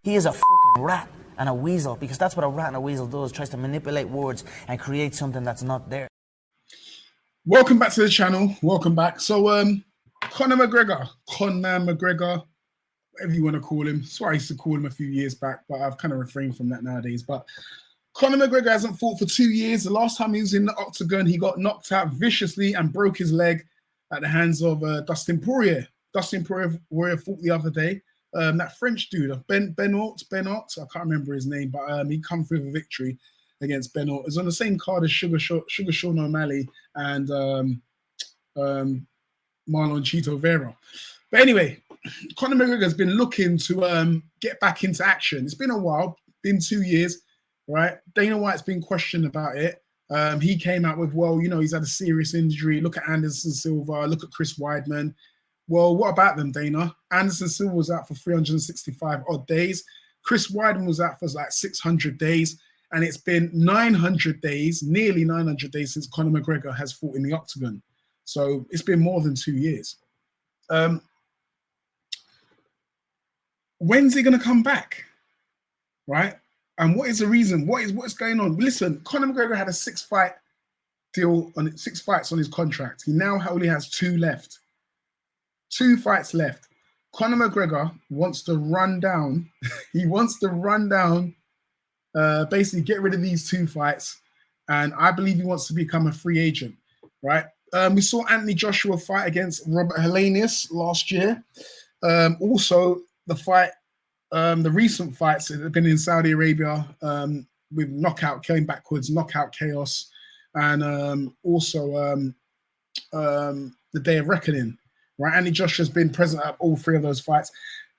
He is a fucking rat and a weasel, because that's what a rat and a weasel does, tries to manipulate words and create something that's not there. Welcome back to the channel. Welcome back. So, Conor McGregor, whatever you want to call him. That's what I used to call him a few years back, but I've kind of refrained from that nowadays. But Conor McGregor hasn't fought for 2 years. The last time he was in the octagon, he got knocked out viciously and broke his leg at the hands of Dustin Poirier. Dustin Poirier fought the other day. That French dude, Benoit, I can't remember his name, but he come through with a victory against Benoit. It was on the same card as Sugar Sean O'Malley and Marlon Chito Vera. But anyway, Conor McGregor has been looking to get back into action. It's been a while, been 2 years, right? Dana White's been questioned about it. He came out with, well, you know, he's had a serious injury. Look at Anderson Silva, look at Chris Weidman. Well, what about them, Dana? Anderson Silva was out for 365 odd days. Chris Weidman was out for like 600 days. And it's been 900 days, nearly 900 days since Conor McGregor has fought in the octagon. So it's been more than 2 years. When's he going to come back? Right? And what is the reason? What's going on? Listen, Conor McGregor had a 6-fight deal on 6 fights on his contract. He now only has 2 left. 2 fights left. Conor McGregor wants to run down. He wants to run down, basically get rid of these 2 fights. And I believe he wants to become a free agent, right? We saw Anthony Joshua fight against Robert Helenius last year. Also, the fight, the recent fights that have been in Saudi Arabia with knockout, came backwards, knockout chaos, and also the Day of Reckoning. Right, Anthony Joshua's been present at all 3 of those fights.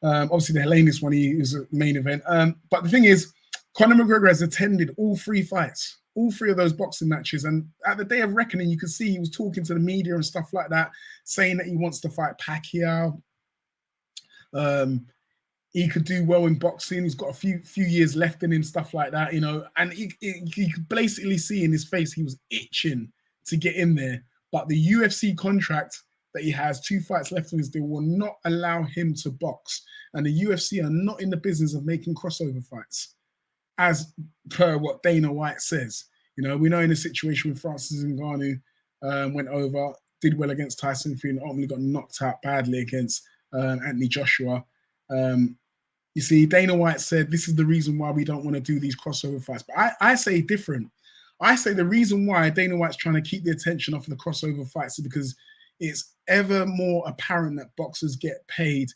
Obviously, the Helenius one, he was a main event. But the thing is, Conor McGregor has attended all 3 fights, all 3 of those boxing matches. And at the Day of Reckoning, you can see he was talking to the media and stuff like that, saying that he wants to fight Pacquiao. He could do well in boxing. He's got a few years left in him, stuff like that, you know. And you could basically see in his face he was itching to get in there. But the UFC contract that he has 2 fights left in his deal will not allow him to box. And the UFC are not in the business of making crossover fights, as per what Dana White says. You know, we know in a situation with Francis Ngannou went over, did well against Tyson Fury, and ultimately got knocked out badly against Anthony Joshua. You see, Dana White said this is the reason why we don't want to do these crossover fights. But I say different. I say the reason why Dana White's trying to keep the attention off of the crossover fights is because it's ever more apparent that boxers get paid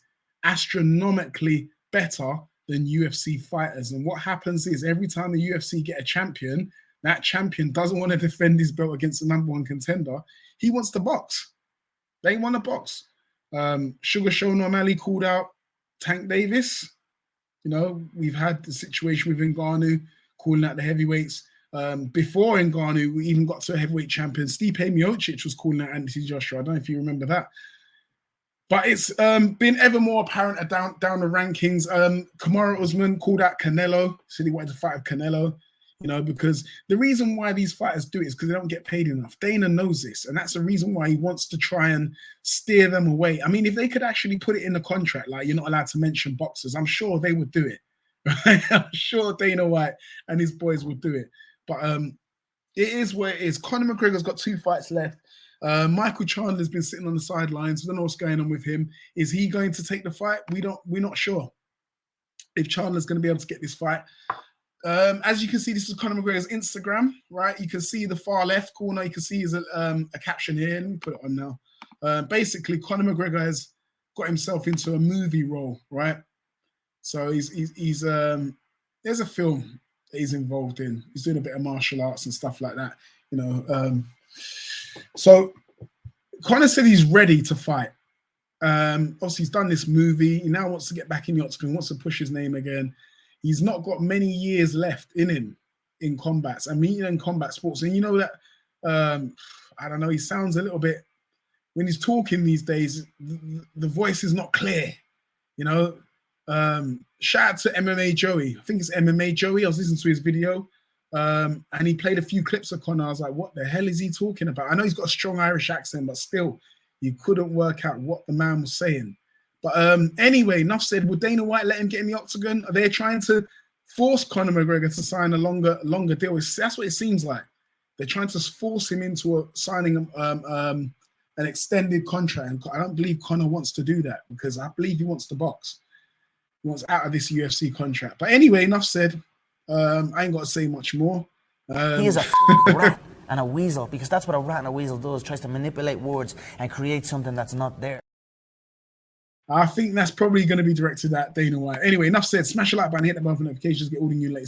astronomically better than UFC fighters. And what happens is every time the UFC get a champion, that champion doesn't want to defend his belt against the #1 contender. He wants to box. They want to box. Sugar Sean O'Malley called out Tank Davis. You know, we've had the situation with Ngannou calling out the heavyweights. Before Ngannou, we even got to a heavyweight champion. Stipe Miocic was calling out Anthony Joshua. I don't know if you remember that. But it's been ever more apparent down the rankings. Kamaru Usman called out Canelo. Said he wanted to fight with Canelo. You know, because the reason why these fighters do it is because they don't get paid enough. Dana knows this, and that's the reason why he wants to try and steer them away. I mean, if they could actually put it in the contract, like you're not allowed to mention boxers, I'm sure they would do it. Right? I'm sure Dana White and his boys would do it. But it is what it is. Conor McGregor's got 2 fights left. Michael Chandler's been sitting on the sidelines. We don't know what's going on with him. Is he going to take the fight? We're not sure if Chandler's going to be able to get this fight. As you can see, this is Conor McGregor's Instagram, right? You can see the far left corner. You can see there's a caption here. Let me put it on now. Basically, Conor McGregor has got himself into a movie role, right? So he's there's a film that he's involved in. He's doing a bit of martial arts and stuff like that, you know. So Conor said he's ready to fight. Obviously, he's done this movie. He now wants to get back in the octagon, wants to push his name again. He's not got many years left in him in combats. I mean, in combat sports. And you know that, I don't know, he sounds a little bit, when he's talking these days, the voice is not clear, you know. Shout out to MMA Joey. I think it's MMA Joey. I was listening to his video. And he played a few clips of Conor. I was like, what the hell is he talking about? I know he's got a strong Irish accent, but still, you couldn't work out what the man was saying. But anyway, enough said. Would Dana White let him get in the octagon? Are they trying to force Conor McGregor to sign a longer deal? That's what it seems like. They're trying to force him into signing an extended contract. And I don't believe Conor wants to do that, because I believe he wants to box. He wants out of this UFC contract. But anyway, enough said. I ain't got to say much more. He is a rat and a weasel, because that's what a rat and a weasel does, tries to manipulate words and create something that's not there. I think that's probably going to be directed at Dana White. Anyway, enough said. Smash a like button, hit the bell for notifications, get all the new latest